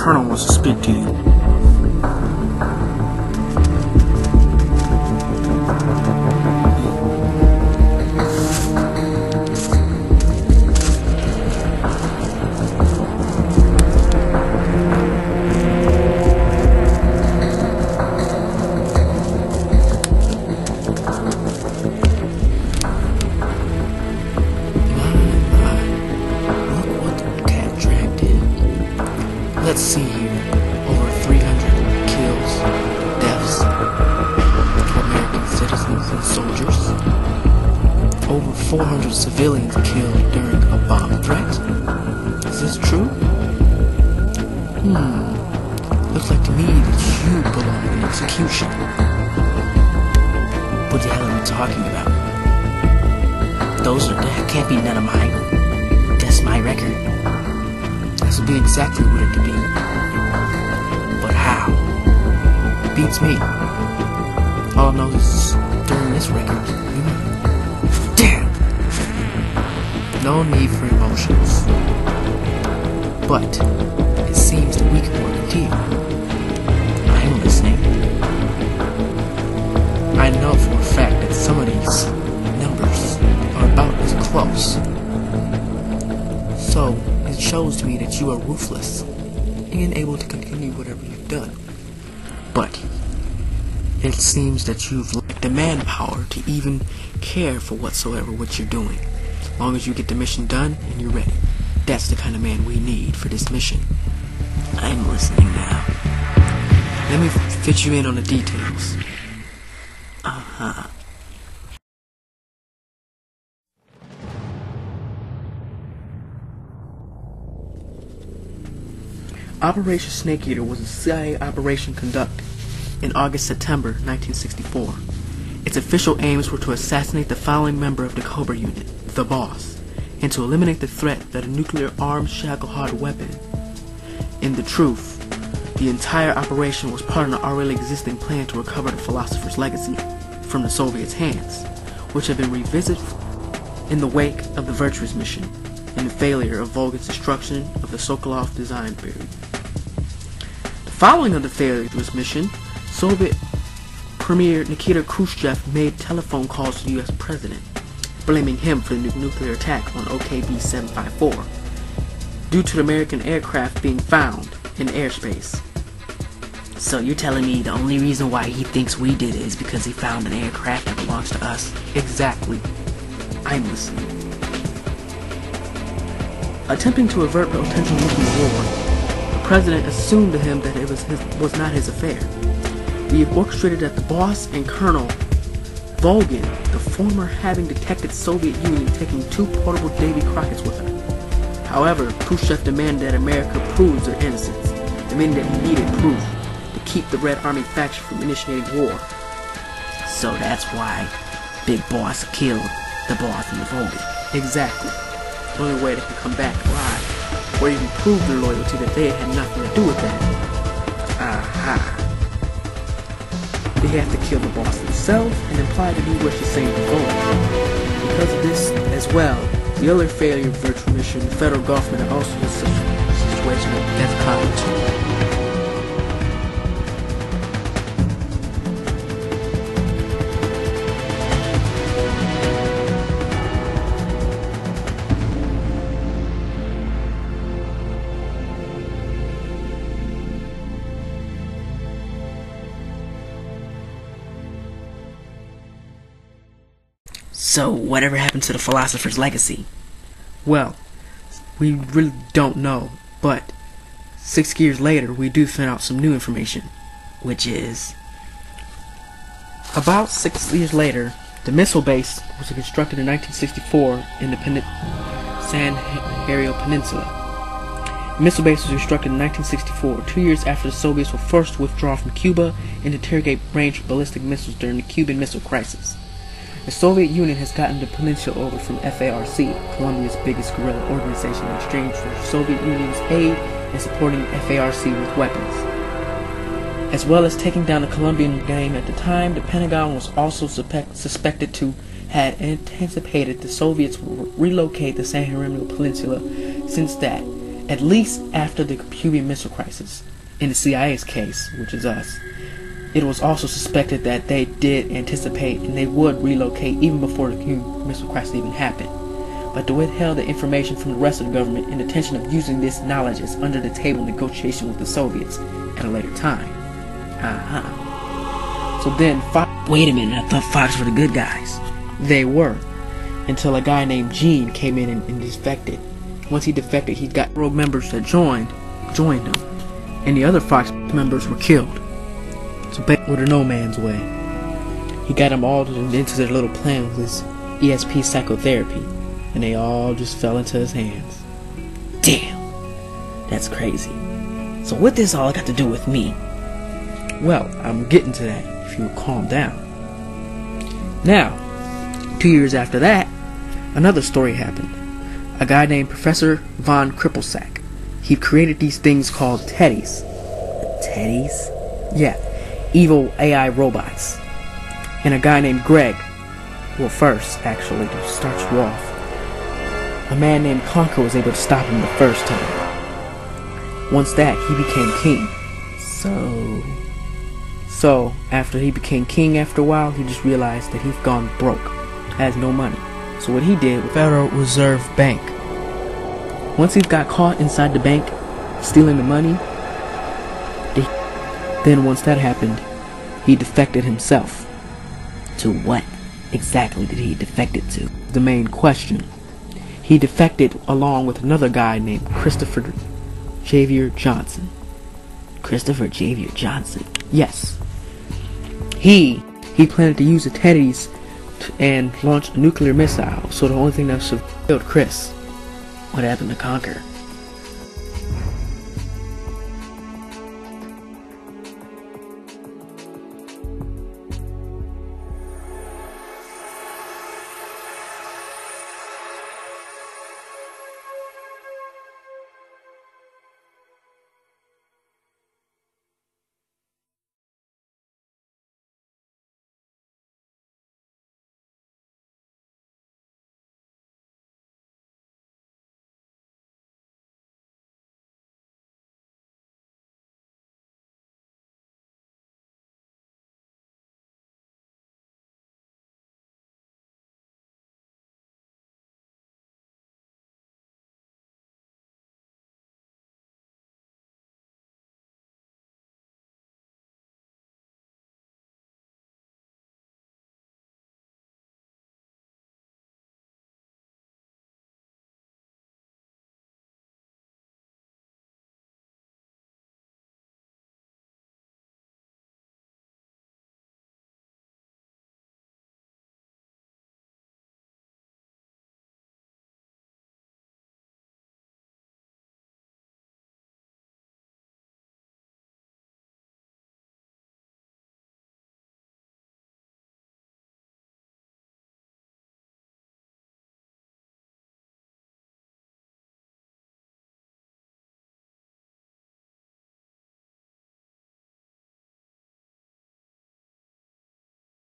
Colonel wants to speak to you. Let's see here, over 300 kills, deaths for American citizens and soldiers, over 400 civilians killed during a bomb threat. Is this true? Looks like to me that you belong in execution. What the hell are we talking about? That can't be none of mine. That's my record. This would be exactly what it could be. But how? Beats me. All I know is during this record, damn! No need for emotions. But it seems that we can work a deal. I'm listening. I know for a fact that some of these numbers are about as close. So it shows to me that you are ruthless and able to continue whatever you've done. But it seems that you've lacked the manpower to even care for whatsoever what you're doing. As long as you get the mission done and you're ready. That's the kind of man we need for this mission. I'm listening now. Let me fit you in on the details. Operation Snake Eater was a CIA operation conducted in August-September 1964. Its official aims were to assassinate the following member of the Cobra unit, the boss, and to eliminate the threat that a nuclear-armed shackle-hard weapon. In the truth, the entire operation was part of an already existing plan to recover the philosopher's legacy from the Soviets' hands, which had been revisited in the wake of the Virtuous mission and the failure of Volgin's destruction of the Sokolov design theory. Following on the failure of this mission, Soviet Premier Nikita Khrushchev made telephone calls to the U.S. President, blaming him for the nuclear attack on OKB-754, due to the American aircraft being found in airspace. So you're telling me the only reason why he thinks we did it is because he found an aircraft that belongs to us? Exactly. I'm listening. Attempting to avert the potential nuclear war, the President assumed to him that it was not his affair. He had orchestrated that the boss and Colonel Volgin, the former having detected Soviet Union taking 2 portable Davy Crockett's with her. However, Khrushchev demanded that America proves their innocence, demanding that he needed proof to keep the Red Army faction from initiating war. So that's why Big Boss killed the boss and the Volgin. Exactly. The only way they can come back alive, or even prove their loyalty that they had nothing to do with that. Aha. They have to kill the boss themselves and imply that he wishes to save the Volgin. Because of this, as well, the other failure of Virtual Mission, the federal government also has such a situation of death common too. So, whatever happened to the philosopher's legacy? Well, we really don't know, but 6 years later, we do find out some new information, which is, about 6 years later, the missile base was constructed in 1964 in the San Ariel Peninsula. The missile base was constructed in 1964, 2 years after the Soviets were forced to withdraw from Cuba and interrogate range ballistic missiles during the Cuban Missile Crisis. The Soviet Union has gotten the peninsula over from FARC, Colombia's biggest guerrilla organization, in exchange for the Soviet Union's aid in supporting FARC with weapons. As well as taking down the Colombian gang at the time, the Pentagon was also suspected to have anticipated the Soviets would relocate the San Ariel Peninsula, since that at least after the Cuban Missile Crisis. In the CIA's case, which is us, it was also suspected that they did anticipate and they would relocate even before the Cuban Missile Crisis even happened. But to withhold the information from the rest of the government in the intention of using this knowledge as under the table negotiation with the Soviets at a later time. So then Fox... Wait a minute, I thought Fox were the good guys. They were, until a guy named Gene came in and defected. Once he defected, he got rogue members that joined him, and the other Fox members were killed. So back with a no man's way. He got them all into their little plan with his ESP psychotherapy, and they all just fell into his hands. Damn, that's crazy. So what this all got to do with me? Well, I'm getting to that, if you would calm down. Now, 2 years after that, another story happened. A guy named Professor von Krippelsack. He created these things called teddies. Teddies? Yeah, evil AI robots. And a guy named Greg. Well, first, actually, to start you off, a man named Conker was able to stop him the first time. Once that, he became king. So, after he became king after a while, he just realized that he's gone broke. Has no money. So what he did with Federal Reserve Bank. Once he got caught inside the bank, stealing the money, then once that happened, he defected himself. To what exactly did he defect it to? The main question. He defected along with another guy named Christopher Xavier Johnson. Christopher Xavier Johnson? Yes. He planned to use the teddies and launch a nuclear missile, so the only thing that should have killed Chris. What happened to Conker?